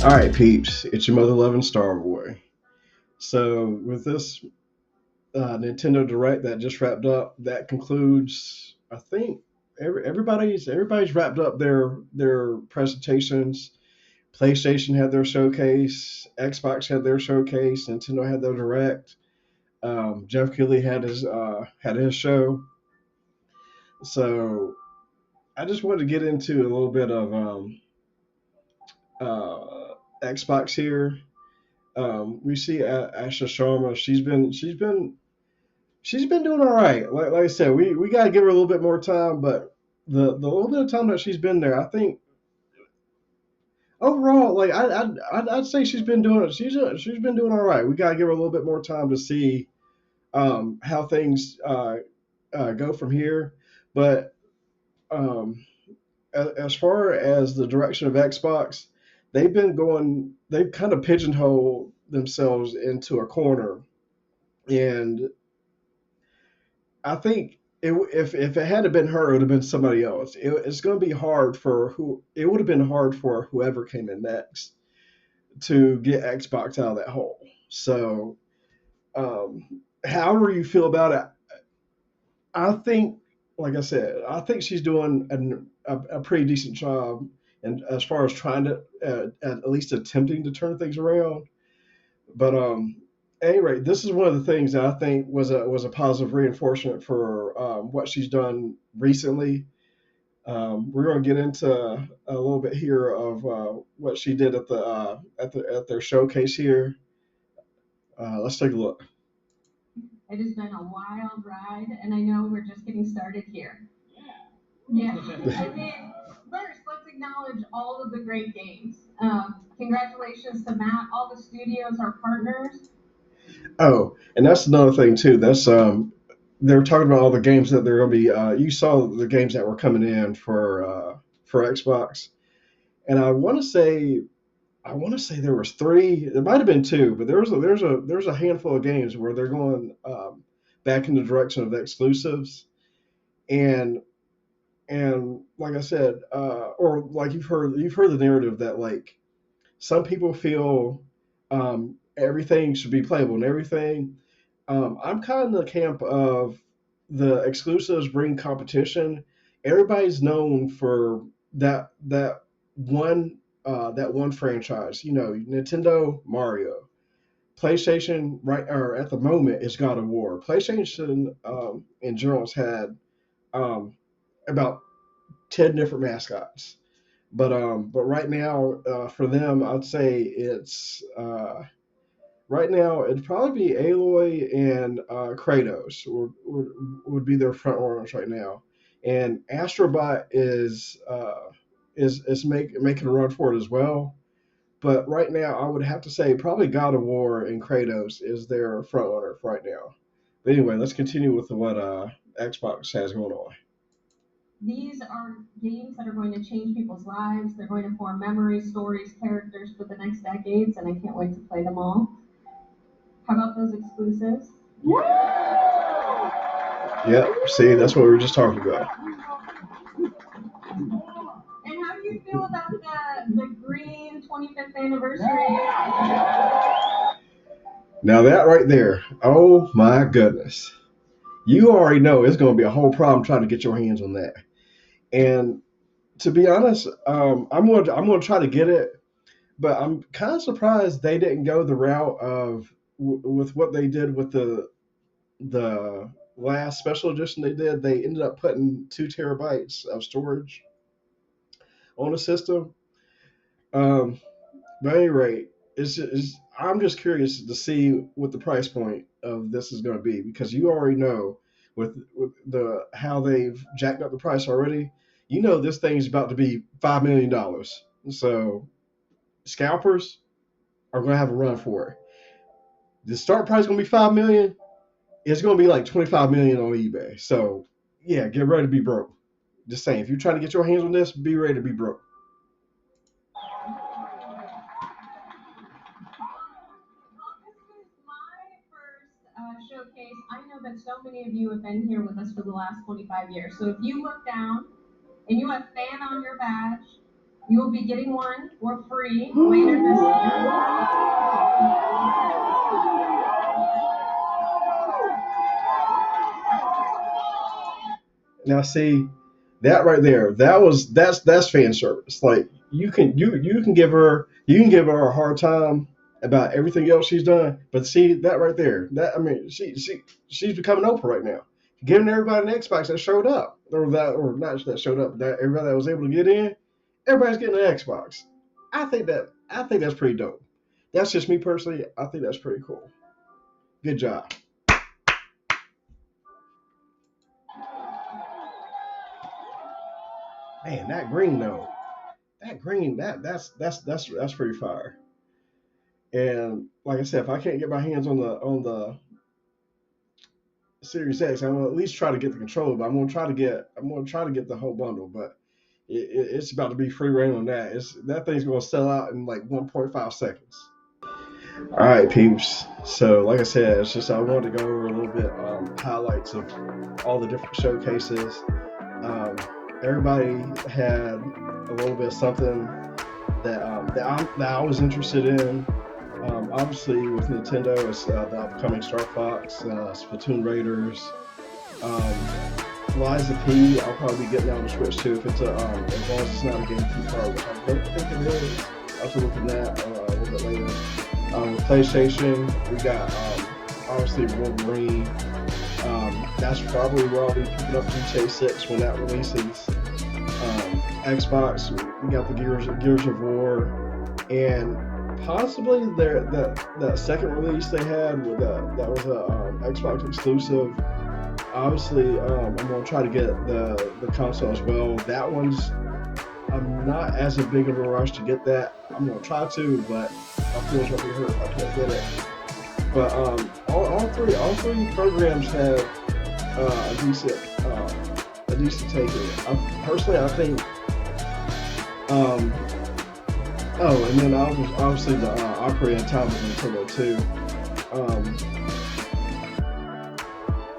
All right, peeps, it's your mother loving Starboy. So, with this Nintendo Direct that just wrapped up, that concludes. I think everybody's wrapped up their presentations. PlayStation had their showcase, Xbox had their showcase, Nintendo had their Direct. Jeff Keighley had his show. So, I just wanted to get into a little bit of Xbox here. We see Asha Sharma. She's been doing all right. Like I said, we gotta give her a little bit more time, but the little bit of time that she's been there, I think overall, like I'd say she's been doing all right. We gotta give her a little bit more time to see how things go from here. But um, as far as the direction of Xbox, they've kind of pigeonholed themselves into a corner, and I think if it hadn't been her, it would have been somebody else. It's going to be hard for who. It would have been hard for whoever came in next to get Xbox out of that hole. So, however you feel about it, I think, like I said, I think she's doing a pretty decent job, and as far as trying to at least attempting to turn things around. But at any rate, this is one of the things that I think was a positive reinforcement for what she's done recently. We're going to get into a little bit here of what she did at their showcase here. Let's take a look. It has been a wild ride, and I know we're just getting started here. Yeah, I mean, first, let's acknowledge all of the great games. Congratulations to Matt, all the studios, our partners. Oh, and that's another thing too. That's They were talking about all the games that they're going to be. You saw the games that were coming in for Xbox, and I want to say there was three. There might have been two, but there's a handful of games where they're going back in the direction of the exclusives, and like I said, or like you've heard the narrative that like some people feel everything should be playable and everything. I'm kind of in the camp of the exclusives bring competition. Everybody's known for that one franchise. You know, Nintendo, Mario, PlayStation. Right, or at the moment is God of War. PlayStation in general has had um, about 10 different mascots. But right now, for them, I'd say it's right now it'd probably be Aloy and Kratos would be their front runners right now, and Astrobot is making a run for it as well. But right now, I would have to say probably God of War and Kratos is their front runner right now. But anyway, let's continue with what Xbox has going on. These are games that are going to change people's lives. They're going to form memories, stories, characters for the next decades, and I can't wait to play them all. How about those exclusives? Yep, see, that's what we were just talking about. And how do you feel about the green 25th anniversary? Now that right there, oh my goodness. You already know it's going to be a whole problem trying to get your hands on that. And to be honest, I'm going to try to get it, but I'm kind of surprised they didn't go the route of with what they did with the last special edition they did. They ended up putting 2 terabytes of storage on the system. Um, but at any rate, I'm just curious to see what the price point of this is going to be because you already know with the how they've jacked up the price already. You know this thing's about to be $5 million. So scalpers are going to have a run for it. The start price is going to be 5 million. It's going to be like 25 million on eBay. So yeah, get ready to be broke. Just saying, if you're trying to get your hands on this, be ready to be broke. This is my first showcase. I know that so many of you have been here with us for the last 25 years. So if you look down and you have fan on your badge, You will be getting one for free later this year. Now see that right there. That's fan service. Like you can give her a hard time about everything else she's done, but see that right there. That I mean, she's becoming Oprah right now, giving everybody an Xbox that showed up, or not that showed up, that everybody that was able to get in, everybody's getting an Xbox. I think that's pretty dope. That's just me personally. I think that's pretty cool. Good job. Man, that green though. That green, that's pretty fire. And like I said, if I can't get my hands on the Series X, I'm gonna at least try to get the controller. But I'm gonna try to get the whole bundle. But it's about to be free reign on that. That thing's gonna sell out in like 1.5 seconds. All right, peeps. So like I said, it's just I wanted to go over a little bit highlights of all the different showcases. Um, Everybody had a little bit of something that I was interested in. Obviously, with Nintendo, it's the upcoming Star Fox, Splatoon Raiders, um, Liza P. I'll probably be getting that on the Switch too if it's as long as it's not a game too far, which I don't think it is. I'll have to look at that a little bit later. With PlayStation, we got obviously Wolverine. That's probably where I'll be picking up GTA 6 when that releases. Xbox, we got the Gears of War, and possibly that second release they had with that was a Xbox exclusive. Obviously, I'm gonna try to get the console as well. That one's I'm not as a big of a rush to get that. I'm gonna try to, but my feelings won't be hurt if I can't get it. But all three programs have a decent take in it. Personally, I think. Oh, and then obviously the Ocarina of Time was Nintendo too. Um,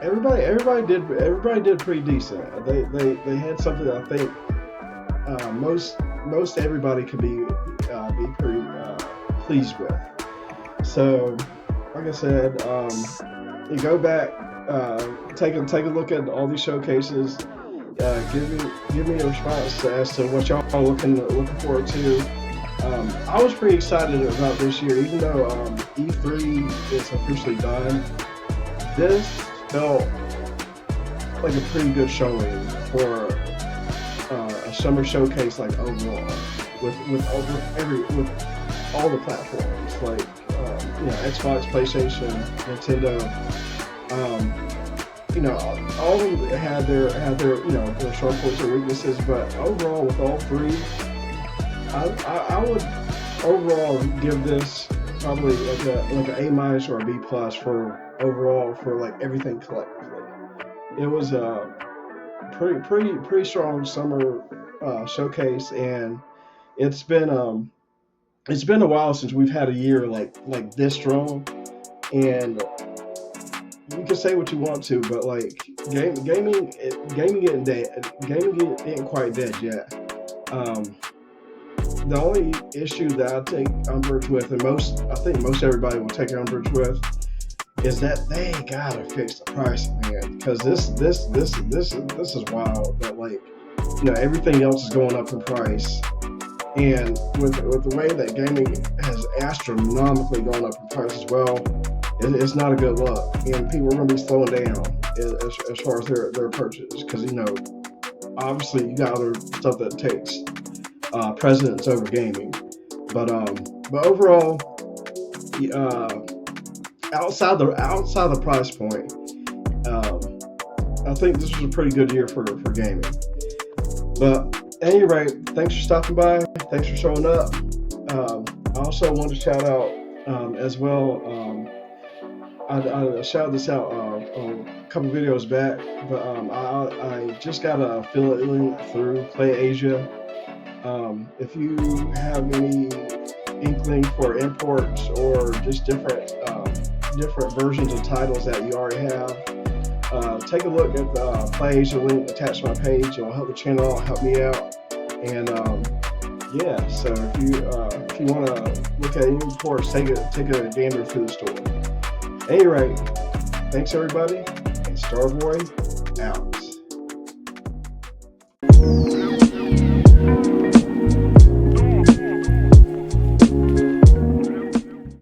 everybody did pretty decent. They had something that I think most everybody could be pretty pleased with. So, like I said, you go back, take a look at all these showcases. Give me a response as to what y'all are looking forward to. I was pretty excited about this year, even though E3 is officially done. This felt like a pretty good showing for a summer showcase, like overall, with all the platforms, like Xbox, PlayStation, Nintendo. All of them had their their strong points and weaknesses, but overall, with all three, I would overall give this probably like an A minus or a B plus for overall for like everything collectively. It was a pretty strong summer showcase, and it's been it's been a while since we've had a year like this strong. And you can say what you want to, but like gaming ain't quite dead yet. Um, the only issue that I take umbrage with, and I think most everybody will take umbrage with, is that they gotta fix the pricing, man. Because this is wild. That like everything else is going up in price, and with the way that gaming has astronomically gone up in price as well, it's not a good look, and people are going to be slowing down as far as their purchase, because obviously you got other stuff that takes precedence over gaming, but overall, outside the price point, I think this was a pretty good year for gaming. But at any rate, thanks for stopping by. Thanks for showing up. I also want to shout out as well. I shouted this out a couple videos back, but I just got a affiliate link through Play Asia. If you have any inkling for imports or just different versions of titles that you already have, take a look at the Play Asia link attached to my page. It'll help the channel, help me out, and Yeah, so if you want to look at any reports, take a gander through the story. At any rate, thanks everybody, and Starboy out.